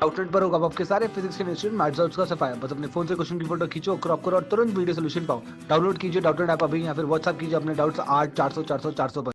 Outlet पर होगा आपके सारे फिजिक्स के इंस्टीट्यूट मैथ्स और उसका सफाया। बस अपने फोन से क्वेश्चन की फोटो खींचो, क्रॉप करो और तुरंत वीडियो सोल्यूशन पाओ। डाउनलोड कीजिए डाउटनेट ऐप अभी या फिर व्हाट्सएप कीजिए अपने डाउट्स 8 400 400 400 पर।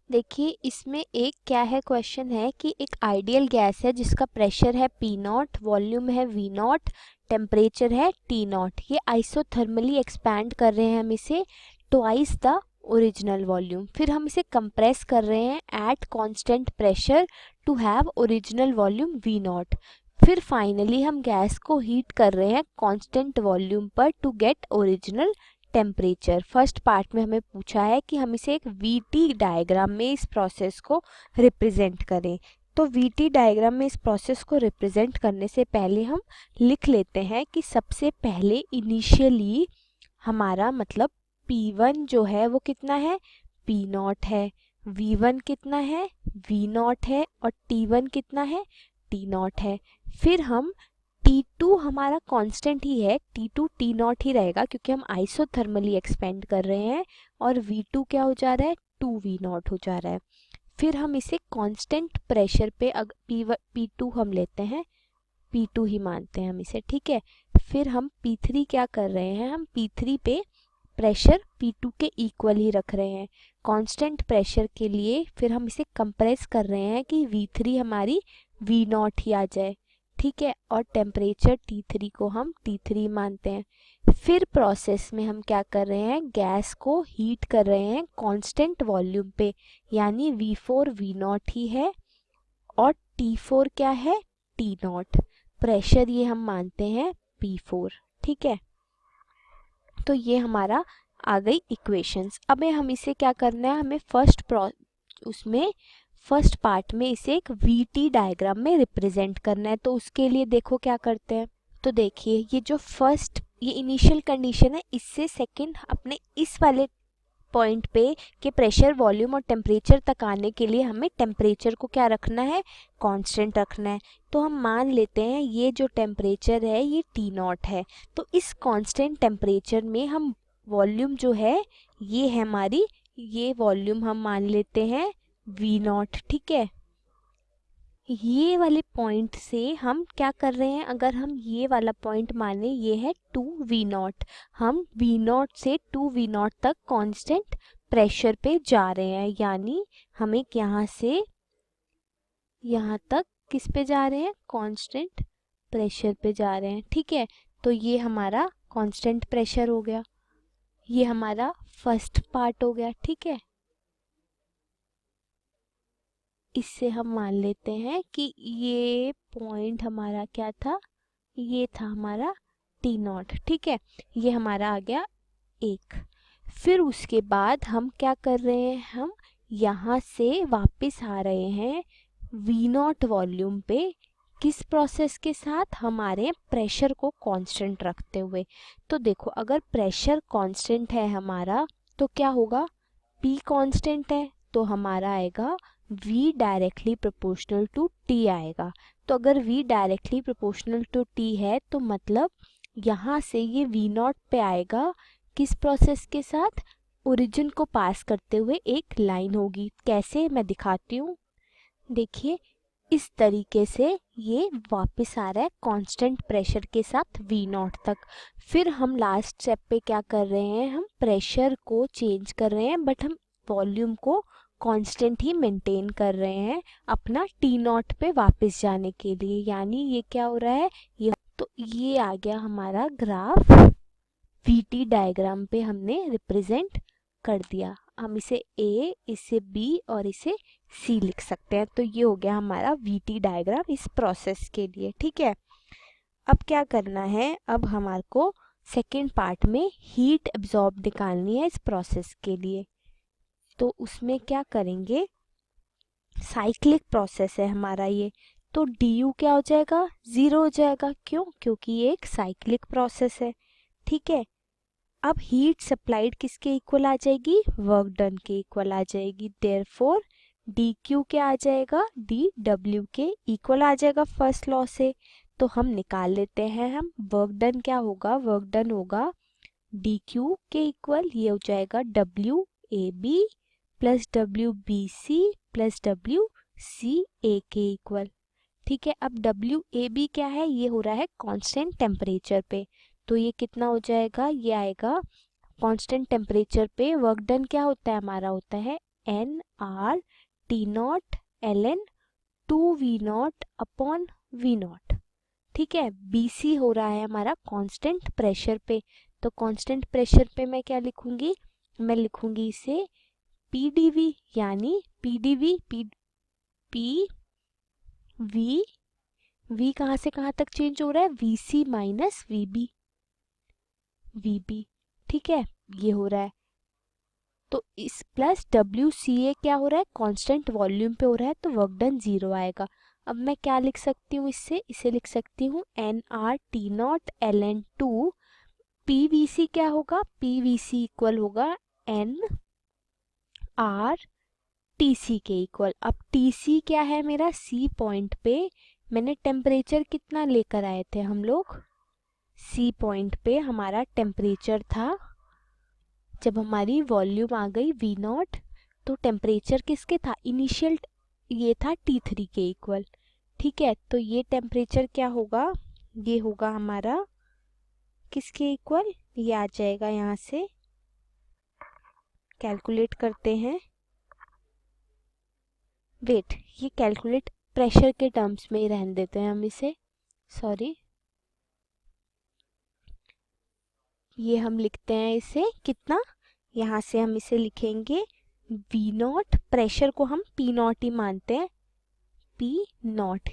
देखिए इसमें एक क्या है, क्वेश्चन है कि एक आइडियल गैस है जिसका प्रेशर है पी नॉट, वॉल्यूम है वी नॉट, टेम्परेचर है टी नॉट। ये आइसोथर्मली एक्सपैंड कर रहे हैं हम इसे ट्वाइस द ओरिजिनल वॉल्यूम। फिर हम इसे कंप्रेस कर रहे हैं at constant pressure to have original volume V naught. फिर फाइनली हम गैस को हीट कर रहे हैं कांस्टेंट वॉल्यूम पर to get original temperature. First part में हमें पूछा है कि हम इसे एक वीटी डायग्राम में इस प्रोसेस को रिप्रेजेंट करें। तो वीटी डायग्राम में इस प्रोसेस को रिप्रेजेंट करने से पहले हम लिख लेते हैं कि सबसे पहले इनिशियली हमारा मतलब P1 जो है वो कितना है, P नॉट है, V1 कितना है, V नॉट है, और T1 कितना है, T नॉट है। फिर हम T2 हमारा कांस्टेंट ही है, T2 T नॉट ही रहेगा क्योंकि हम आइसोथर्मली एक्सपेंड कर रहे हैं, और V2 क्या हो जा रहा है, 2V नॉट हो जा रहा है। फिर हम इसे कांस्टेंट प्रेशर पे P2 हम लेते हैं, P2 ही मानते हैं हम इसे, ठीक है। फिर हम P3 क्या कर रहे हैं, हम P3 पे प्रेशर P2 के इक्वल ही रख रहे हैं कांस्टेंट प्रेशर के लिए। फिर हम इसे कंप्रेस कर रहे हैं कि V3 हमारी V नॉट ही आ जाए, ठीक है, और टेम्परेचर T3 को हम T3 मानते हैं। फिर प्रोसेस में हम क्या कर रहे हैं, गैस को हीट कर रहे हैं कांस्टेंट वॉल्यूम पे, यानी V4 V नॉट ही है और T4 क्या है, T नॉट। प्रेशर ये हम मानते हैं P4, ठीक है। तो ये हमारा आ गई इक्वेशंस। अब हम इसे क्या करना है, हमें उसमें फर्स्ट पार्ट में इसे एक वीटी डायग्राम में रिप्रेजेंट करना है। तो उसके लिए देखो क्या करते हैं। तो देखिए ये जो फर्स्ट ये इनिशियल कंडीशन है, इससे सेकंड अपने इस वाले पॉइंट पे कि प्रेशर वॉल्यूम और टेम्परेचर तक आने के लिए हमें टेम्परेचर को क्या रखना है, कांस्टेंट रखना है। तो हम मान लेते हैं ये जो टेम्परेचर है ये टी नॉट है। तो इस कांस्टेंट टेम्परेचर में हम वॉल्यूम जो है ये है हमारी, ये वॉल्यूम हम मान लेते हैं वी नॉट, ठीक है। ये वाले पॉइंट से हम क्या कर रहे हैं, अगर हम ये वाला पॉइंट माने ये है 2V0, हम V0 से 2V0 तक कांस्टेंट प्रेशर पे जा रहे हैं, यानी हमें यहाँ से यहाँ तक किस पे जा रहे हैं, कांस्टेंट प्रेशर पे जा रहे हैं, ठीक है। तो ये हमारा कांस्टेंट प्रेशर हो गया, ये हमारा फर्स्ट पार्ट हो गया, ठीक है। इससे हम मान लेते हैं कि ये पॉइंट हमारा क्या था, ये था हमारा टी नॉट, ठीक है। ये हमारा आ गया एक। फिर उसके बाद हम क्या कर रहे हैं, हम यहाँ से वापस आ रहे हैं वी नॉट वॉल्यूम पे, किस प्रोसेस के साथ, हमारे प्रेशर को कांस्टेंट रखते हुए। तो देखो अगर प्रेशर कांस्टेंट है हमारा तो क्या होगा, P कांस्टेंट है तो हमारा आएगा V directly proportional to T आएगा। तो अगर V directly proportional to T है तो मतलब यहाँ से ये V नॉट पे आएगा, किस प्रोसेस के साथ, ओरिजिन को पास करते हुए एक लाइन होगी। कैसे, मैं दिखाती हूँ। देखिए इस तरीके से ये वापस आ रहा है कांस्टेंट प्रेशर के साथ V नॉट तक। फिर हम लास्ट स्टेप पे क्या कर रहे हैं, हम प्रेशर को चेंज कर रहे हैं बट हम वॉल्यूम को कांस्टेंट ही मेंटेन कर रहे हैं अपना टी नॉट पे वापस जाने के लिए, यानी ये क्या हो रहा है, ये तो ये आ गया हमारा ग्राफ, वीटी डायग्राम पे हमने रिप्रेजेंट कर दिया। हम इसे ए, इसे बी और इसे सी लिख सकते हैं। तो ये हो गया हमारा वीटी डायग्राम इस प्रोसेस के लिए, ठीक है। अब क्या करना है, अब हमारे को सेकेंड पार्ट में हीट एब्जॉर्ब निकालनी है इस प्रोसेस के लिए। तो उसमें क्या करेंगे, साइक्लिक प्रोसेस है हमारा ये, तो डी यू क्या हो जाएगा, ज़ीरो हो जाएगा। क्यों, क्योंकि ये एक साइक्लिक प्रोसेस है, ठीक है। अब हीट सप्लाइड किसके इक्वल आ जाएगी, वर्क डन के इक्वल आ जाएगी। देयरफॉर डी क्यू क्या आ जाएगा, डी डब्ल्यू के इक्वल आ जाएगा फर्स्ट लॉ से। तो हम निकाल लेते हैं, हम वर्क डन क्या होगा, वर्क डन होगा डी क्यू के इक्वल, ये हो जाएगा W A B plus W B C plus W C A के इक्वल, ठीक है। अब डब्ल्यू ए बी क्या है, ये हो रहा है कांस्टेंट टेम्परेचर पे, तो ये कितना हो जाएगा, ये आएगा कांस्टेंट टेम्परेचर पे वर्क डन क्या होता है हमारा, होता है n R T naught L n 2v0 upon v0। ठीक है। बीसी हो रहा है हमारा कांस्टेंट प्रेशर पे, तो कांस्टेंट प्रेशर पे मैं क्या लिखूंगी, मैं लिखूंगी इसे पीडीवी, यानी पीडीवी पी वी कहाँ से कहाँ तक चेंज हो रहा है, वीसी माइनस वीबी। ठीक है, ये हो रहा है। तो इस प्लस डब्ल्यू सी ए क्या हो रहा है, कांस्टेंट वॉल्यूम पे हो रहा है, तो वर्क डन 0 आएगा। अब मैं क्या लिख सकती हूँ इससे, इसे लिख सकती हूँ N R T naught L N 2 P V C क्या होगा, पी वी सी इक्वल होगा एन आर टी सी के इक्वल। अब टी सी क्या है मेरा, सी पॉइंट पे मैंने टेम्परेचर कितना लेकर आए थे हम लोग, सी पॉइंट पे हमारा टेम्परेचर था, जब हमारी वॉल्यूम आ गई वी नॉट, तो टेम्परेचर किसके था, इनिशियल ये था T3 के इक्वल। ठीक है, तो ये टेम्परेचर क्या होगा, ये होगा हमारा किसके इक्वल, ये आ जाएगा, यहाँ से कैलकुलेट करते हैं, वेट ये कैलकुलेट प्रेशर के टर्म्स में ही रहने देते हैं हम इसे, सॉरी, ये हम लिखते हैं इसे कितना, यहाँ से हम इसे लिखेंगे वी नॉट, प्रेशर को हम पी नॉट ही मानते हैं, पी नॉट।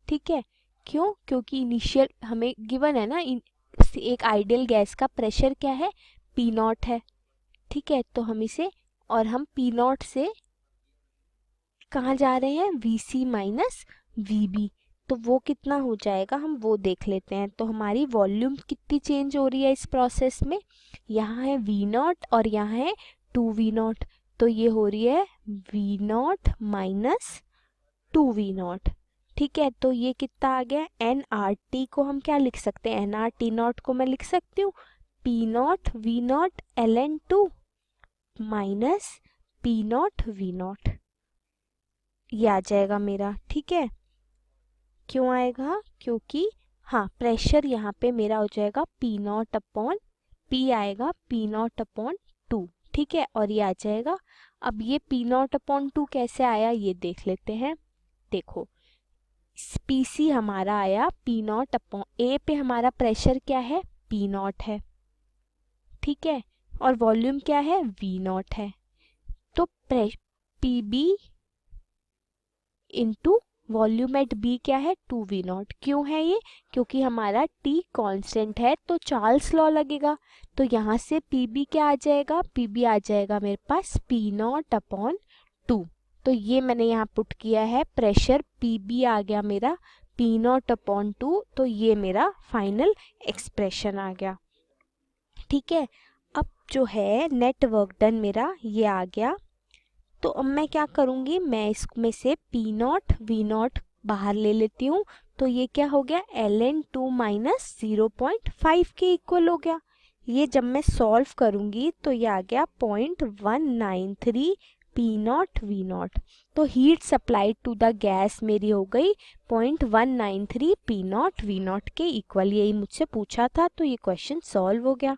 ठीक है, क्यों, क्योंकि इनिशियल हमें गिवन है ना, एक आइडियल गैस का प्रेशर क्या है, पी नॉट है। ठीक है, तो हम इसे, और हम पी नॉट से कहाँ जा रहे हैं, V C minus V B, तो वो कितना हो जाएगा हम वो देख लेते हैं। तो हमारी वॉल्यूम कितनी चेंज हो रही है इस प्रोसेस में, यहाँ है वी नॉट और यहाँ है 2v0, तो ये हो रही है वी नॉट माइनस 2v0। ठीक है, तो ये कितना आ गया, एन आर टी को हम क्या लिख सकते हैं, एन आर टी नॉट को मैं लिख सकती हूँ P naught V naught L N 2 minus P naught V naught, ये आ जाएगा मेरा। ठीक है, क्यों आएगा, क्योंकि हाँ प्रेशर यहाँ पे मेरा हो जाएगा पी नॉट अपॉन, पी आएगा पी नॉट अपॉन 2। ठीक है, और ये आ जाएगा। अब ये पी नॉट अपॉन 2 कैसे आया ये देख लेते हैं। देखो पी सी हमारा आया पी नॉट अपॉन, ए पे हमारा प्रेशर क्या है, पी नॉट है। ठीक है, और वॉल्यूम क्या है, वी नॉट है, तो P B into volume at B क्या है, 2v0। क्यों है ये, क्योंकि हमारा t कांस्टेंट है, तो चार्ल्स लॉ लगेगा, तो यहाँ से pb क्या आ जाएगा, pb आ जाएगा मेरे पास पी नॉट अपॉन 2। तो ये मैंने यहाँ पुट किया है, प्रेशर pb आ गया मेरा पी नॉट अपॉन 2, तो ये मेरा फाइनल एक्सप्रेशन आ गया। ठीक है, अब जो है नेट वर्क डन मेरा ये आ गया। तो अब मैं क्या करूँगी, मैं इसमें से पी नॉट वी नॉट बाहर ले लेती हूँ, तो ये क्या हो गया, एल एन 2 माइनस 0.5 के इक्वल हो गया। ये जब मैं सॉल्व करूँगी तो ये आ गया 0.193 पी नॉट वी नॉट। तो heat supplied to the gas मेरी हो गई 0.193 पी नॉट वी नॉट के इक्वल। यही मुझसे पूछा था, तो ये क्वेश्चन सॉल्व हो गया।